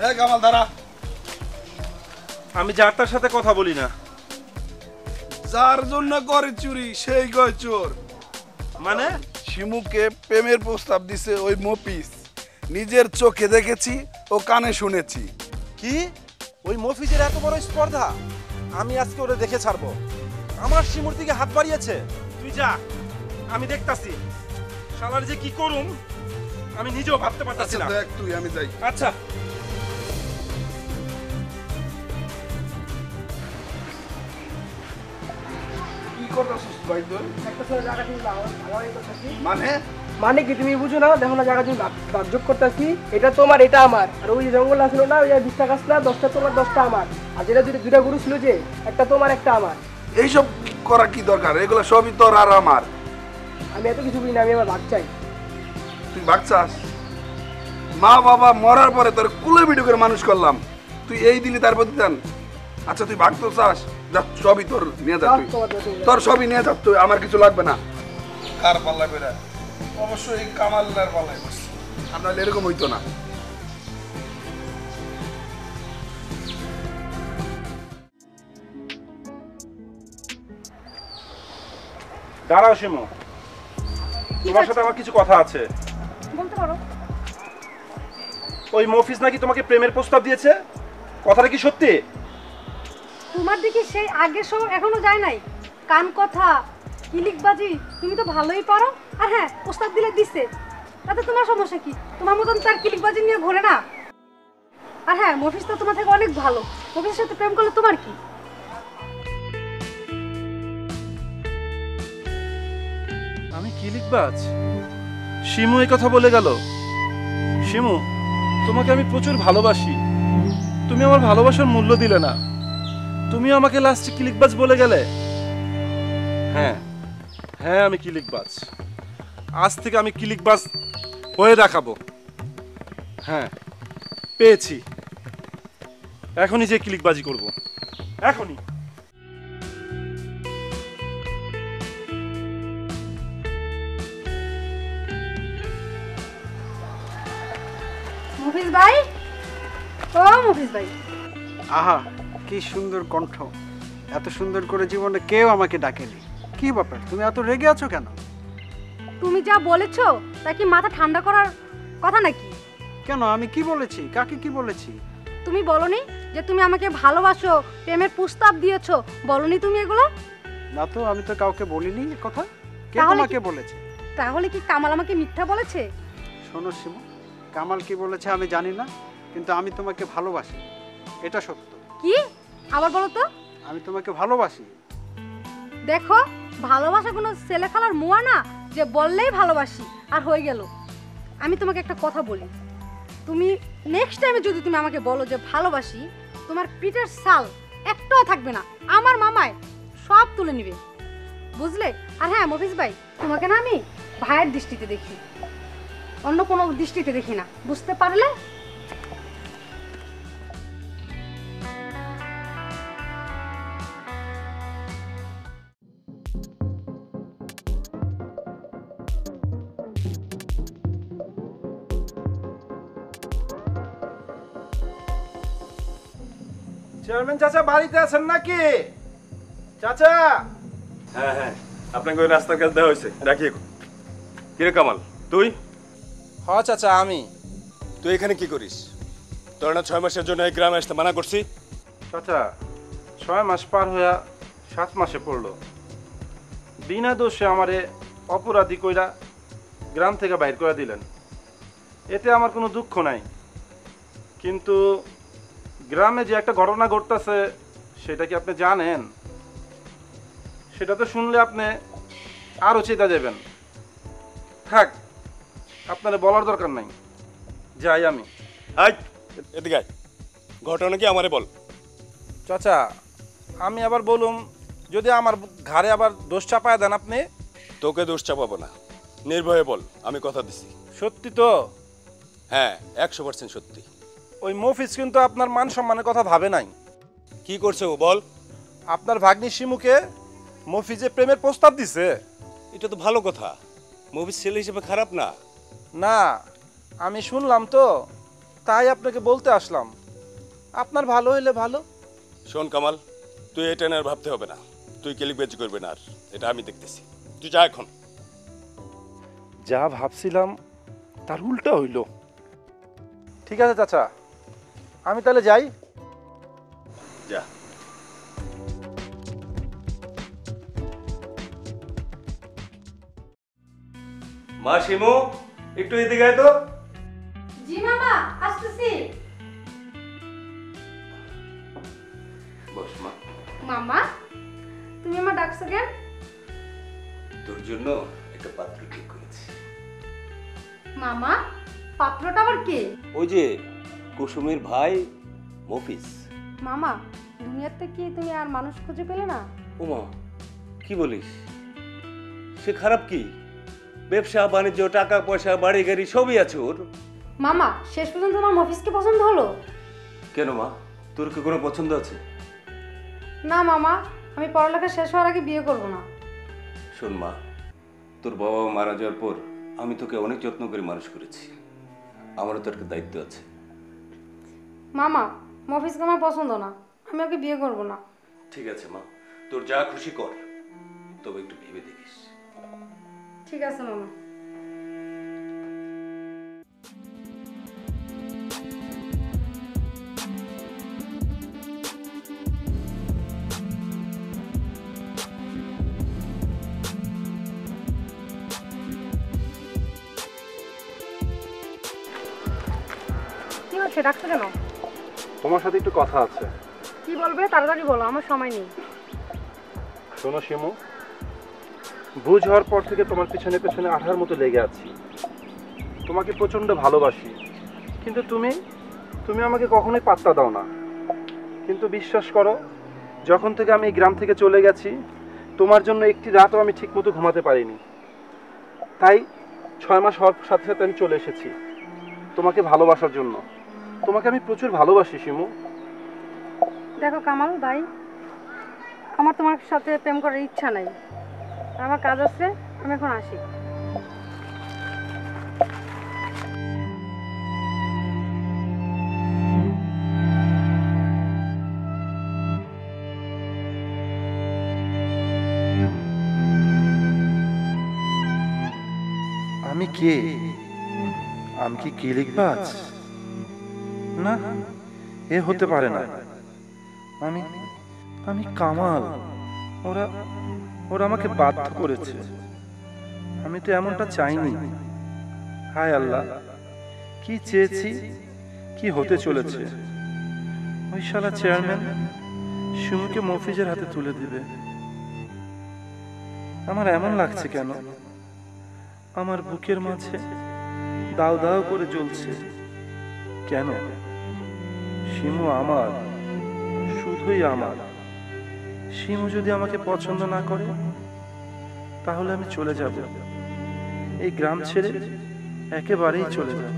এই কামাল দাঁড়া। আমি যার তার সাথে কথা বলি না। যার জন্য করে চুরি সেই কয় চোর। মানে শিমুকে প্রেমের প্রস্তাব দিছে ওই মফিজ। নিজের চোখে দেখেছি ও কানে শুনেছি। কি ওই মফিজের এত বড় স্পর্ধা? আমি আজকে ওরে দেখে ছাড়বো। আমার শিমুর দিকে হাত বাড়িয়েছে। তুই যা, আমি দেখতাছি শালার যে কি করুম আমি নিজেও ভাবতে পারতাছি না। দেখ তুই, আমি যাই। আচ্ছা কি করতেছিস ভাই তুই? একটা ছেলে জায়গা তুমি ভাগাভাগি করতেছি। মানে মানে কি তুমি বুঝো না? দেখো না জায়গা তুমি ভাগযোগ করতেছি। এটা তোমার, এটা আমার। আর ওই যে জঙ্গল আসলো না, ওই 20টা গাছ না, 10টা তোমার 10টা আমার। আর যেটা দুটা গরু ছিল যে, একটা তোমার একটা আমার। এইসব করা কি দরকার? এগুলো সবই তোর আর আমার। আমি এত কিছু বুঝি না, আমি আমার ভাগ চাই। তুই ভাগ চাস? মা বাবা মরার পরে তোর কুলে ভিডিও করে মানুষ করলাম, তুই এই দিলি তার প্রতিদান? আচ্ছা তুই ভাগ তো চাস, যা সবই তোর নিয়ে যা। তুই তোর সবই নিয়ে যা, তুই আমার কিছু লাগবে না। কার পাল্লা করে? অবশ্যই এই কামালের পাল্লায় বসছে, আর নাহলে এরকম হইতো না। দাঁড়াও শিমু, তোমার সাথে আমার কিছু কথা আছে। বলতে পারো। ওই মফিজ নাকি তোমাকে প্রেমের প্রস্তাব দিয়েছে, কথাটা কি সত্যি? তোমার দিকে সেই আগের সব এখনো যায় নাই। কান কথা, কিলিকবাজি তুমি তো ভালোই পারো। আর হ্যাঁ, প্রস্তাব দিলে দিছে, তাতে তোমার সমস্যা কি? তোমার মতন তার কিলিকবাজি নিয়ে ঘোরে না। আর হ্যাঁ, মফিজ তো তোমার থেকে অনেক ভালো। মফিজের সাথে প্রেম করলে তোমার কি? আমি কিলিকবাজ? শিমু এই কথা বলে গেল। শিমু, তোমাকে আমি প্রচুর ভালোবাসি, তুমি আমার ভালোবাসার মূল্য দিলে না। তুমি আমাকে লাস্টে কিলিকবাজ বলে গেলে। হ্যাঁ হ্যাঁ, আমি কিলিকবাজ। আজ থেকে আমি কিলিকবাজ হয়ে দেখাবো। হ্যাঁ, পেয়েছি। এখনই যে কিলিকবাজি করব, এখনই। মফিজ ভাই, ও মফিজ ভাই। আহা, কি সুন্দর কণ্ঠ! এত সুন্দর করে জীবনে কেউ আমাকে ডাকেনি। কি ব্যাপার, তুমি এত রেগে আছো কেন? তুমি যা বলেছো তা কি মাথা ঠান্ডা করার কথা নাকি? কেন, আমি কি বলেছি? কাকে কি বলেছি? তুমি বলনি যে তুমি আমাকে ভালোবাসো, প্রেমের প্রস্তাব দিয়েছো? বলনি তুমি এগুলো? না তো, আমি তো কাউকে বলিনি এ কথা। কে তাহলে তোমাকে কি- বলেছে? তাহলে কি কামাল আমাকে মিথ্যা বলেছে? শোনো শিমু, কামাল কি বলেছে আমি জানি না, কিন্তু আমি তোমাকে ভালোবাসি, এটা সত্য। কি? আবার বলো তো। আমি তোমাকে ভালোবাসি। দেখো, ভালোবাসা কোনো ছেলে খেলার মোয়া না যে বললেই ভালোবাসি আর হয়ে গেল। আমি তোমাকে একটা কথা বলি, তুমি নেক্সট টাইমে যদি তুমি আমাকে বলো যে ভালোবাসি, তোমার পিঠের ছাল একটাও থাকবে না, আমার মামায় সব তুলে নিবে, বুঝলে? আর হ্যাঁ মফিজ ভাই, তোমাকে না আমি ভাইয়ের দৃষ্টিতে দেখি, অন্য কোনো দৃষ্টিতে দেখি না, বুঝতে পারলে? চেয়ারম্যান চাচা বাড়িতে আছেন নাকি? চাচা? হ্যাঁ হ্যাঁ, আপনাকে ওই রাস্তার কাছে দেওয়া হয়েছে, রাখি এখন। কিরে কামাল, তুই হ চাচা, আমি। তুই এখানে কি করিস? তোর না 6 মাসের জন্য এই গ্রামে আসতে মানা করছি? চাচা, 6 মাস পার হইয়া 7 মাসে পড়লো। বিনা দোষে আমারে অপরাধী কইরা গ্রাম থেকে বাইর করে দিলেন, এতে আমার কোনো দুঃখ নাই। কিন্তু গ্রামে যে একটা ঘটনা ঘটতেছে সেটা কি আপনি জানেন? সেটা তো শুনলে আপনি আরও চেতা যাবেন। থাক, আপনারা বলার দরকার নাই, যাই আমি। আয় এদিকে আয়, ঘটনা কি আমারে বল। চাচা, আমি আবার বলুম, যদি আমার ঘাড়ে আবার দোষ চাপায় দেন আপনি? তোকে দোষ চাপাবো না, নির্ভয়ে বল, আমি কথা দিছি। সত্যি তো? হ্যাঁ, 100% সত্যি। ওই মফিজ কিন্তু আপনার মান সম্মানের কথা ভাবে নাই। কি করছে ও বল? আপনার ভাগ্নি শিমুকে মফিজে প্রেমের প্রস্তাব দিছে। এটা তো ভালো কথা, মুভির ছেলে হিসেবে খারাপ না। না, আমি শুনলাম তো, তাই আপনাকে বলতে আসলাম, আপনার ভালো হইলে ভালো। শোন কামাল, তুই এটা নিয়ে আর ভাবতে হবে না, তুই কেলিকবাজি করবে না আর, এটা আমি দেখতেছি। তুই যা এখন। যা ভাবছিলাম তার উল্টা হইল। ঠিক আছে চাচা, আমি তাহলে যাই। যা। মা শিমু, একটু এদিকে আয় তো। জি মামা, আসতেছি। বস মা। মামা, তুমি আমার ডাকছো কেন? তোর জন্য একটা পাত্র ঠিক করেছি। মামা, পাত্রটা আবার কে? ওই যে কুসুমের ভাই মফিজ। মামা, দুনিয়াতে কি তুমি আর মানুষ খুঁজে পেলে না? ওমা, কি বলিস? সে খারাপ কি? ব্যবসা বাণিজ্য, টাকা পয়সা, বাড়ি গাড়ি সবই আছে ওর। মামা, শেষ পর্যন্ত তোমার মফিজকে পছন্দ হলো? কেন মা, তোর কি কোনো পছন্দ আছে? না মামা, আমি পড়ালেখা শেষ হওয়ার আগে বিয়ে করব না। শোন মা, তোর বাবা মারা যাওয়ার পর আমি তোকে অনেক যত্ন করে মানুষ করেছি, আমারও তোর একটা দায়িত্ব আছে। মামা, মফিজকে আমার পছন্দ না, আমি ওকে বিয়ে করব না। ঠিক আছে মা, তোর যা খুশি কর, তবে একটু ভেবে দেখিস। ঠিক আছে মামা। কি হচ্ছে, ডাকছো কেন? তোমার সাথে একটু কথা আছে। কি বলবে তাড়াতাড়ি বলো, আমার সময় নেই। শোনো শিমু, বুঝ হওয়ার পর থেকে তোমার পিছনে পেছনে আঠার মতো লেগে আছি। তোমাকে প্রচণ্ড ভালোবাসি, কিন্তু তুমি আমাকে কখনোই পাত্তা দাও না। কিন্তু বিশ্বাস করো, যখন থেকে আমি এই গ্রাম থেকে চলে গেছি, তোমার জন্য একটি রাতও আমি ঠিকমতো ঘুমাতে পারিনি। তাই 6 মাস হওয়ার সাথে সাথে আমি চলে এসেছি তোমাকে ভালোবাসার জন্য। তোমাকে আমি প্রচুর ভালোবাসি শিমু। দেখো কামাল ভাই, আমার তোমার সাথে প্রেম করার ইচ্ছা নাই, আমার কাজ আছে, আমি এখন আসি। আমি কে? আমি কি কিলিকবাজ? না, এ হতে পারে না। আমি কামাল। ওরা আমাকে বাধ্য করেছে। আমি তো এমনটা চাইনি। হায় আল্লাহ, কি চেয়েছি, কি হতে চলেছে। ওই শালা চেয়ারম্যান শিমুকে মফিজের হাতে তুলে দিবে। আমার এমন লাগছে কেন? আমার বুকের মাঝে দাও দাও করে জ্বলছে কেন? শিমু আমার, শুধুই আমার। শিমু যদি আমাকে পছন্দ না করে, তাহলে আমি চলে যাব, এই গ্রাম ছেড়ে একেবারেই চলে যাব।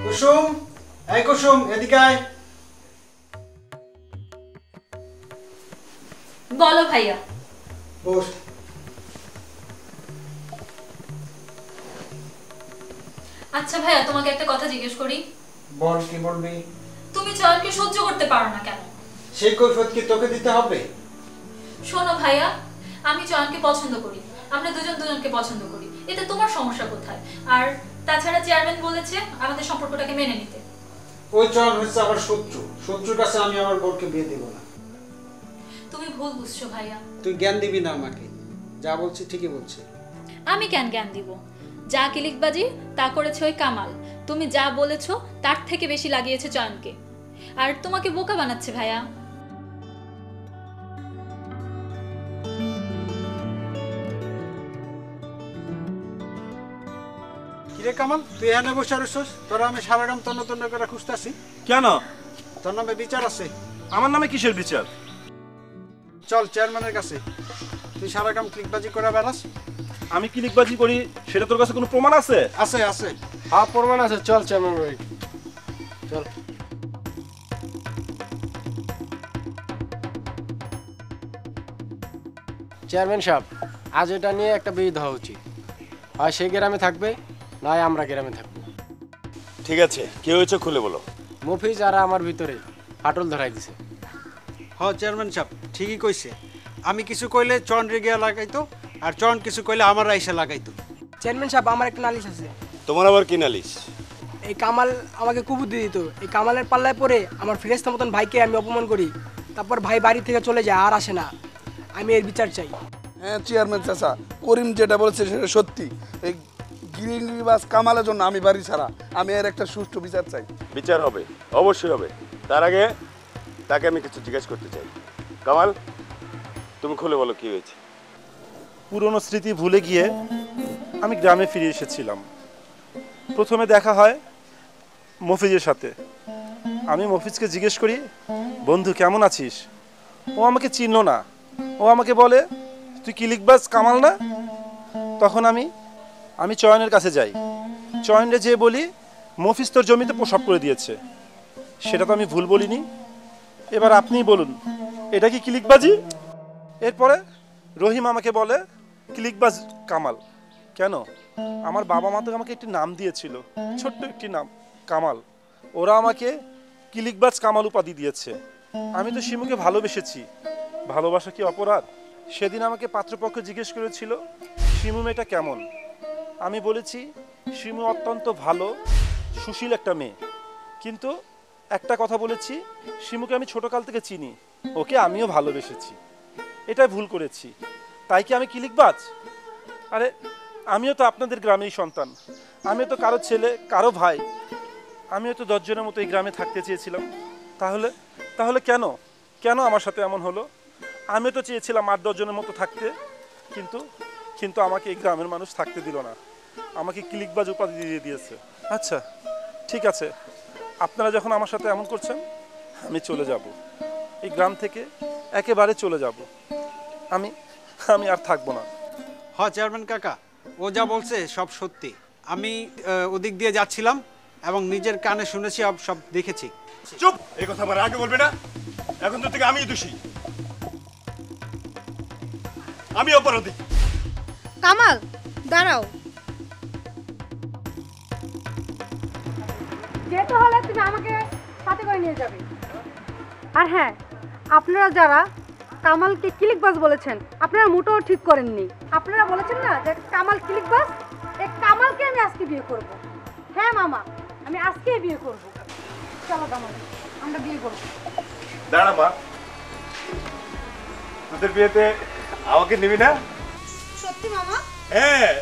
কুসুম, এই কুসুম, এদিকে আয়। বলো ভাইয়া। বস। আচ্ছা ভাইয়া, তোমাকে একটা কথা জিজ্ঞেস করি। বল, কি বলবি? তুমি চয়নকে সহ্য করতে পারো না কেন? সেই কৈফিয়ত কি তোকে দিতে হবে? শোনো ভাইয়া, আমি চয়নকে পছন্দ করি, আমরা দুজন দুজনকে পছন্দ করি, এতে তোমার সমস্যা কোথায়? আর তাছাড়া চেয়ারম্যান বলেছে আমাদের সম্পর্কটাকে মেনে নিতে। ওই চয়ন হচ্ছে আমার শত্রু, শত্রুর কাছে আমি আমার বোনকে বিয়ে দেব না। তুমি ভুল বুঝছো ভাইয়া। তুই জ্ঞান দিবি না আমাকে, যা বলছি ঠিকই বলছি। আমি কেন জ্ঞান দিব? যা কিলিকবাজি তা করেছে ওই কামাল, তুমি যা বলেছো তার থেকে বেশি লাগিয়েছে চয়নকে, আর তোমাকে বোকা বানাচ্ছে ভাইয়া। কিরে কামাল, তুই এখানে বসে রইছস? তোরা আমি সারা গ্রাম তন্ন তন্ন করে খুঁজতেছি। কেন? তোর নামে বিচার আছে। আমার নামে কিসের বিচার? চল চেয়ারম্যানের কাছে। তুই সারা গ্রাম ক্লিকবাজি করে বেড়াস। আমি কিলিকবাজি করি সেটা তোর কাছে কোনো প্রমাণ আছে? আছে আছে। হ্যাঁ প্রমাণ আছে, চল চেয়ারম্যান ভাই চল। চেয়ারম্যান সাহেব, আজ এটা নিয়ে একটা বিরোধ হওয়া উচিত। হয় সে গ্রামে থাকবে, নয় আমরা গ্রামে থাকবো। ঠিক আছে, কি হয়েছে খুলে বলো। মফিজ আর আমার ভিতরে ফাটল ধরাই দিছে। চেয়ারম্যান সাহেব ঠিকই কইছে। আমি কিছু কইলে চন রেগিয়া লাগাইতো, আর চন কিছু কইলে আমার আইসা লাগাইতো। চেয়ারম্যান সাহেব, আমার একটা নালিশ আছে। তোমার আবার কি নালিশ? এই কামাল আমাকে কুবুদ্ধি দিত। এই কামালের পাল্লায় পড়ে আমার ফিরেস্তা মতন ভাইকে আমি অপমান করি, তারপর ভাই বাড়ি থেকে চলে যায় আর আসে না। আমি এর বিচার চাই। হ্যাঁ চেয়ারম্যান চাচা, করিম যেটা বলেছে সেটা সত্যি। এই গিরিবাস কামালের জন্য আমি বাড়ি ছাড়া। আমি এর একটা সুষ্ঠু বিচার চাই। বিচার হবে, অবশ্যই হবে। তার আগে তাকে আমি কিছু জিজ্ঞেস করতে চাই। কামাল, তুমি খুলে বলো কি হয়েছে। পুরনো স্মৃতি ভুলে গিয়ে আমি গ্রামে ফিরে এসেছিলাম। প্রথমে দেখা হয় মফিজের সাথে। আমি মফিজকে জিজ্ঞেস করি, বন্ধু কেমন আছিস? ও আমাকে চিনল না। ও আমাকে বলে, তুই কি লিখবাস কামাল না? তখন আমি চয়নের কাছে যাই। চয়নরে যেয়ে বলি, মফিজ তোর জমিতে প্রসব করে দিয়েছে। সেটা তো আমি ভুল বলিনি। এবার আপনিই বলুন, এটা কি ক্লিকবাজি? এরপরে রহিম আমাকে বলে, ক্লিকবাজ কামাল। কেন? আমার বাবা মা তো আমাকে একটি নাম দিয়েছিল, ছোট্ট একটি নাম, কামাল। ওরা আমাকে ক্লিকবাজ কামাল উপাধি দিয়েছে। আমি তো শিমুকে ভালোবেসেছি। ভালোবাসা কি অপরাধ? সেদিন আমাকে পাত্রপক্ষ জিজ্ঞেস করেছিল, শিমু মেয়েটা কেমন? আমি বলেছি, শিমু অত্যন্ত ভালো, সুশীল একটা মেয়ে। কিন্তু একটা কথা বলেছি, শিমুকে আমি ছোটকাল থেকে চিনি, ওকে আমিও ভালোবেসেছি। এটাই ভুল করেছি। তাই কি আমি ক্লিকবাজ? আরে আমিও তো আপনাদের গ্রামেই সন্তান। আমিও তো কারো ছেলে, কারো ভাই। আমিও তো 10 জনের মতো এই গ্রামে থাকতে চেয়েছিলাম। তাহলে কেন আমার সাথে এমন হলো? আমিও তো চেয়েছিলাম 8-10 জনের মতো থাকতে, কিন্তু আমাকে এই গ্রামের মানুষ থাকতে দিল না। আমাকে ক্লিকবাজ উপাধি দিয়ে দিয়েছে। আচ্ছা ঠিক আছে, আপনারা যখন আমার সাথে এমন করছেন, আমি চলে যাব এই গ্রাম থেকে, একেবারে চলে যাব। আমি আর থাকবো না। চেয়ারম্যান কাকা, ও যা বলছে সব সত্যি। আমি ওদিক দিয়ে যাচ্ছিলাম এবং নিজের কানে শুনেছি, সব দেখেছি। চুপ! এই কথা আমার আগে বলবে না। এখন তো থেকে আমিই দোষী, আমি অপরাধী। কামাল দাঁড়াও। যেতে হলে তুমি আমাকে সাথে করে নিয়ে যাবে। আর হ্যাঁ, আপনারা যারা কামালকে ক্লিকবাজ বলেছেন, আপনারা মোটেও ঠিক করেননি। আপনারা বলেছেন না যে কামাল ক্লিকবাজ, এই কামালকে আমি আজকে বিয়ে করব। হ্যাঁ মামা, আমি আজকেই বিয়ে করব। চলো কামাল, আমরা বিয়ে করব। দাঁড়া মা, তোদের বিয়েতে আমাকে নিবি না? সত্যি মামা? হ্যাঁ।